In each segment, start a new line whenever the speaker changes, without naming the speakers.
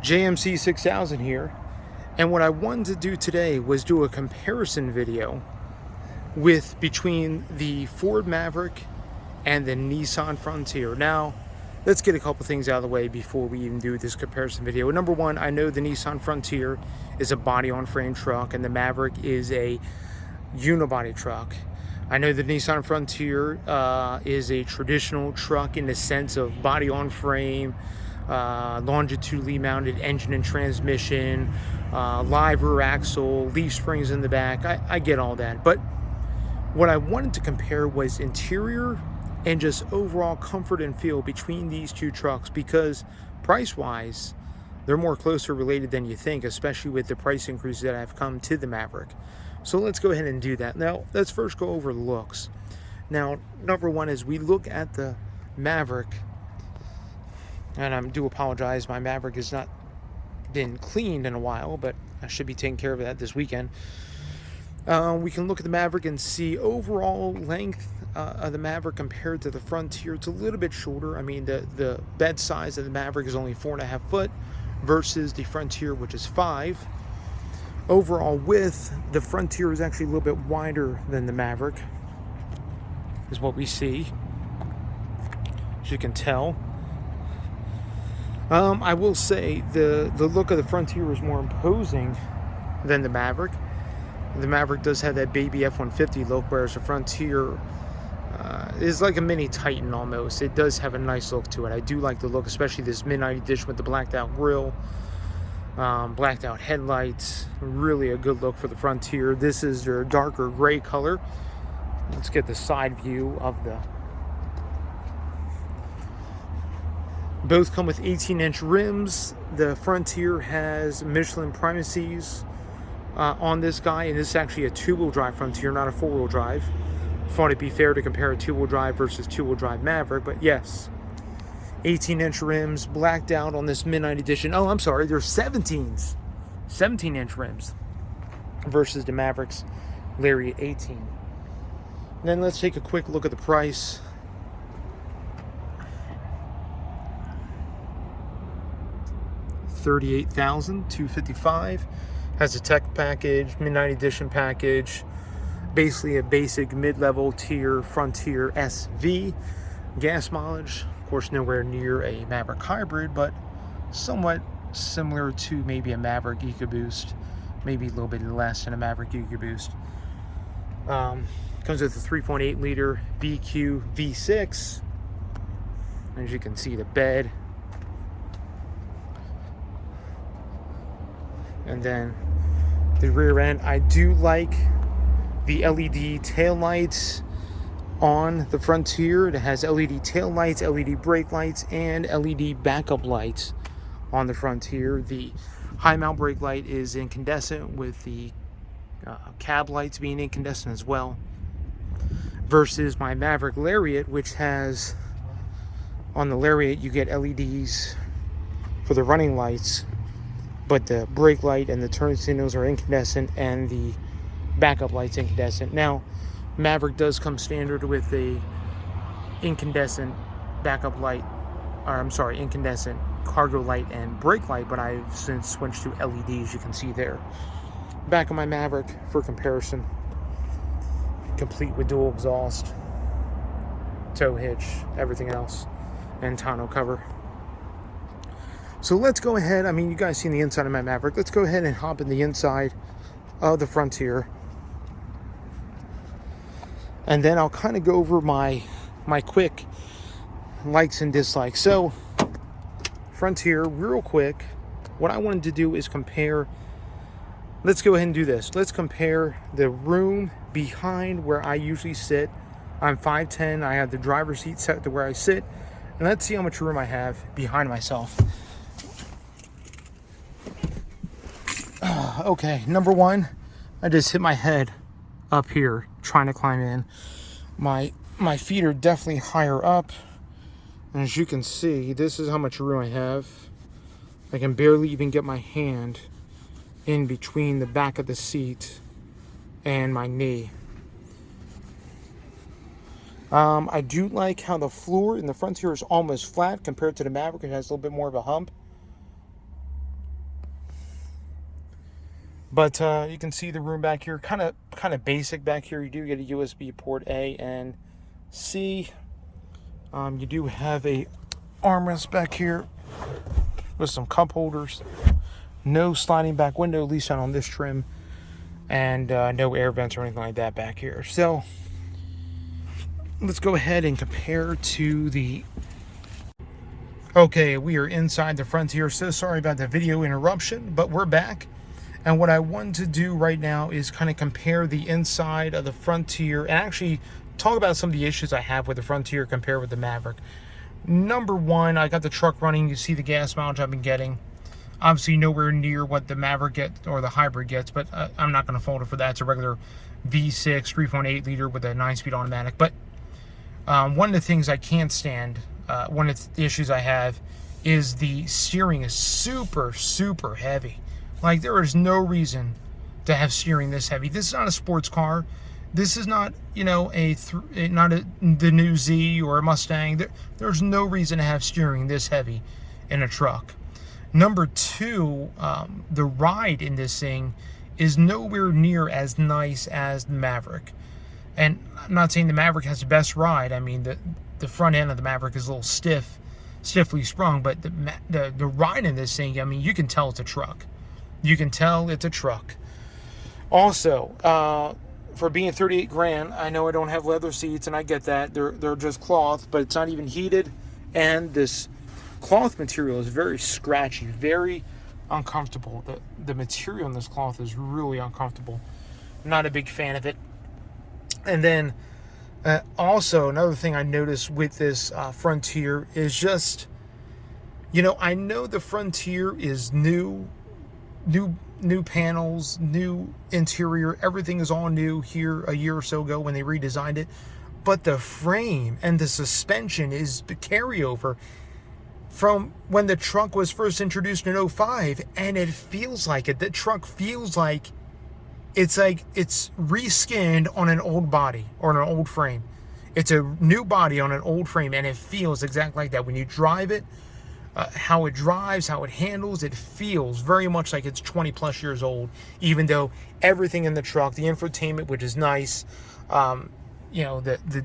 JMC 6000 here, and what I wanted to do today was do a comparison video between the Ford Maverick and the Nissan Frontier. Now, let's get a couple things out of the way before we even do this comparison video. Number one, I know the Nissan Frontier is a body-on-frame truck and the Maverick is a unibody truck. I know the Nissan Frontier is a traditional truck in the sense of body-on-frame, longitudinally mounted engine and transmission, live rear axle, leaf springs in the back. I get all that, but what I wanted to compare was interior and just overall comfort and feel between these two trucks, because price-wise, they're more closer related than you think, especially with the price increases that have come to the Maverick. So let's go ahead and do that. Now, let's first go over the looks. Now, number one is we look at the Maverick, and I do apologize, my Maverick has not been cleaned in a while, but I should be taking care of that this weekend. We can look at the Maverick and see overall length of the Maverick compared to the Frontier. It's a little bit shorter. I mean, the bed size of the Maverick is only 4.5 foot versus the Frontier, which is 5. Overall width, the Frontier is actually a little bit wider than the Maverick, is what we see, as you can tell. I will say the look of the Frontier is more imposing than the Maverick. The Maverick does have that baby F-150 look, whereas the Frontier is like a mini Titan almost. It does have a nice look to it. I do like the look, especially this midnight edition with the blacked out grille, blacked out headlights. Really a good look for the Frontier. This is their darker gray color. Let's get the side view of the... Both come with 18-inch rims. The Frontier has Michelin primacies on this guy, and this is actually a two-wheel drive Frontier, not a four-wheel drive. Thought it'd be fair to compare a two-wheel drive versus two-wheel drive Maverick, but yes, 18-inch rims, blacked out on this midnight edition. Oh, I'm sorry, they're 17-inch rims versus the Maverick's Lariat 18. And then let's take a quick look at the price. $38,255. Has a tech package, midnight edition package, basically a basic mid-level tier Frontier SV. Gas mileage, of course, nowhere near a Maverick hybrid, but somewhat similar to maybe a Maverick EcoBoost, maybe a little bit less than a Maverick EcoBoost. Comes with a 3.8 liter VQ V6. As you can see, the bed. And then the rear end, I do like the LED tail lights on the Frontier. It has LED tail lights, LED brake lights, and LED backup lights on the Frontier. The high mount brake light is incandescent, with the cab lights being incandescent as well, versus my Maverick Lariat, which has, on the Lariat you get LEDs for the running lights, but the brake light and the turn signals are incandescent, and the backup light's incandescent. Now, Maverick does come standard with a incandescent backup light, or I'm sorry, incandescent cargo light and brake light, but I've since switched to LEDs, you can see there. Back of my Maverick, for comparison, complete with dual exhaust, tow hitch, everything else, and tonneau cover. So let's go ahead, I mean, you guys seen the inside of my Maverick. Let's go ahead and hop in the inside of the Frontier. And then I'll kind of go over my quick likes and dislikes. So, Frontier, real quick, what I wanted to do is compare, let's go ahead and do this. Let's compare the room behind where I usually sit. I'm 5'10", I have the driver's seat set to where I sit. And let's see how much room I have behind myself. Okay, number one, I just hit my head up here trying to climb in. My feet are definitely higher up. And as you can see, this is how much room I have. I can barely even get my hand in between the back of the seat and my knee. I do like how the floor in the Frontier is almost flat compared to the Maverick. It has a little bit more of a hump. But you can see the room back here, kind of basic back here. You do get a USB port A and C. You do have a armrest back here with some cup holders. No sliding back window, at least not on this trim. And no air vents or anything like that back here. So let's go ahead and compare to the... Okay, we are inside the Frontier. So sorry about the video interruption, but we're back. And what I want to do right now is kind of compare the inside of the Frontier and actually talk about some of the issues I have with the Frontier compared with the Maverick. Number one, I got the truck running. You see the gas mileage I've been getting. Obviously nowhere near what the Maverick gets or the hybrid gets, but I'm not going to fault it for that. It's a regular V6 3.8 liter with a 9-speed automatic. But one of the things I can't stand, one of the issues I have, is the steering is super, super heavy. Like, there is no reason to have steering this heavy. This is not a sports car. This is not, you know, the new Z or a Mustang. There's no reason to have steering this heavy in a truck. Number two, the ride in this thing is nowhere near as nice as the Maverick. And I'm not saying the Maverick has the best ride. I mean, the front end of the Maverick is a little stiffly sprung, but the ride in this thing, I mean, you can tell it's a truck. You can tell it's a truck. Also, for being 38 grand, I know I don't have leather seats, and I get that. They're just cloth, but it's not even heated. And this cloth material is very scratchy, very uncomfortable. The material in this cloth is really uncomfortable. Not a big fan of it. And then also another thing I noticed with this Frontier is just, you know, I know the Frontier is new panels, new interior, everything is all new here a year or so ago when they redesigned it, but the frame and the suspension is the carryover from when the truck was first introduced in 05, and it feels like it. The truck feels like it's reskinned on an old body or an old frame. It's a new body on an old frame, and it feels exactly like that. When you drive it, how it drives, how it handles, it feels very much like it's 20 plus years old, even though everything in the truck, the infotainment, which is nice, you know, the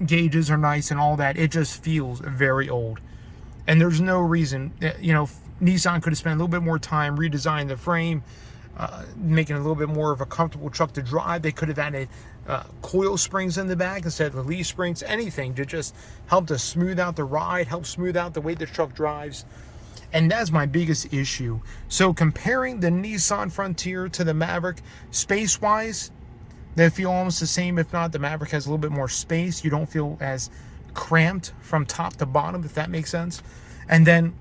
gauges are nice and all that, it just feels very old. And there's no reason, you know, Nissan could have spent a little bit more time redesigning the frame, making it a little bit more of a comfortable truck to drive. They could have added coil springs in the back instead of leaf springs, anything to just help to smooth out the ride, help smooth out the way the truck drives. And that's my biggest issue. So comparing the Nissan Frontier to the Maverick, space-wise, they feel almost the same. If not, the Maverick has a little bit more space. You don't feel as cramped from top to bottom, if that makes sense. And then,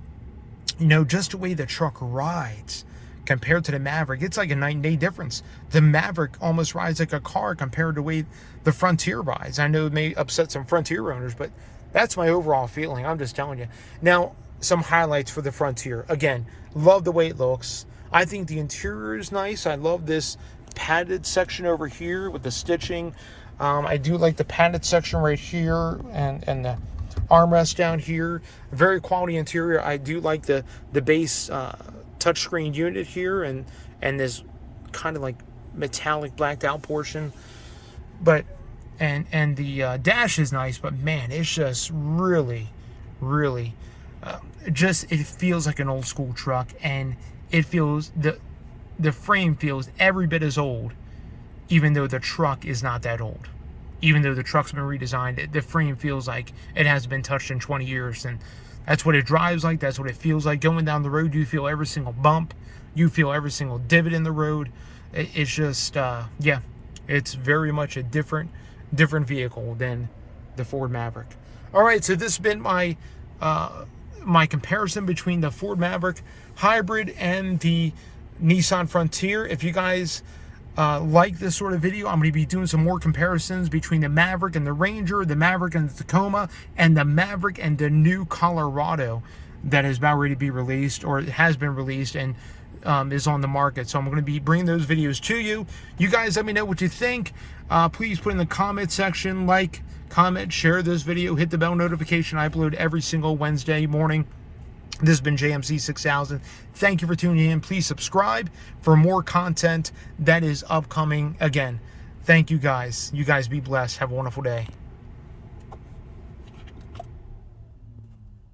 you know, just the way the truck rides compared to the Maverick, it's like a night and day difference. The Maverick almost rides like a car compared to the way the Frontier rides. I know it may upset some Frontier owners, but that's my overall feeling. I'm just telling you. Now, some highlights for the Frontier. Again, love the way it looks. I think the interior is nice. I love this padded section over here with the stitching. I do like the padded section right here and the armrest down here. Very quality interior. I do like the base touchscreen unit here and this kind of like metallic blacked out portion. But and the dash is nice, but man, it's just really it feels like an old school truck, and it feels the frame feels every bit as old, even though the truck is not that old. Even though the truck's been redesigned, the frame feels like it hasn't been touched in 20 years. And that's what it drives like. That's what it feels like. Going down the road, you feel every single bump. You feel every single divot in the road. It's just, yeah, it's very much a different vehicle than the Ford Maverick. All right, so this has been my my comparison between the Ford Maverick hybrid and the Nissan Frontier. If you guys like this sort of video, I'm going to be doing some more comparisons between the Maverick and the Ranger, the Maverick and the Tacoma, and the Maverick and the new Colorado that is about ready to be released, or it has been released and is on the market. So I'm going to be bringing those videos to you. You guys let me know what you think. Please put in the comment section, like, comment, share this video, hit the bell notification. I upload every single Wednesday morning. This has been JMC 6000. Thank you for tuning in. Please subscribe for more content that is upcoming. Again, thank you guys. You guys be blessed. Have a wonderful day.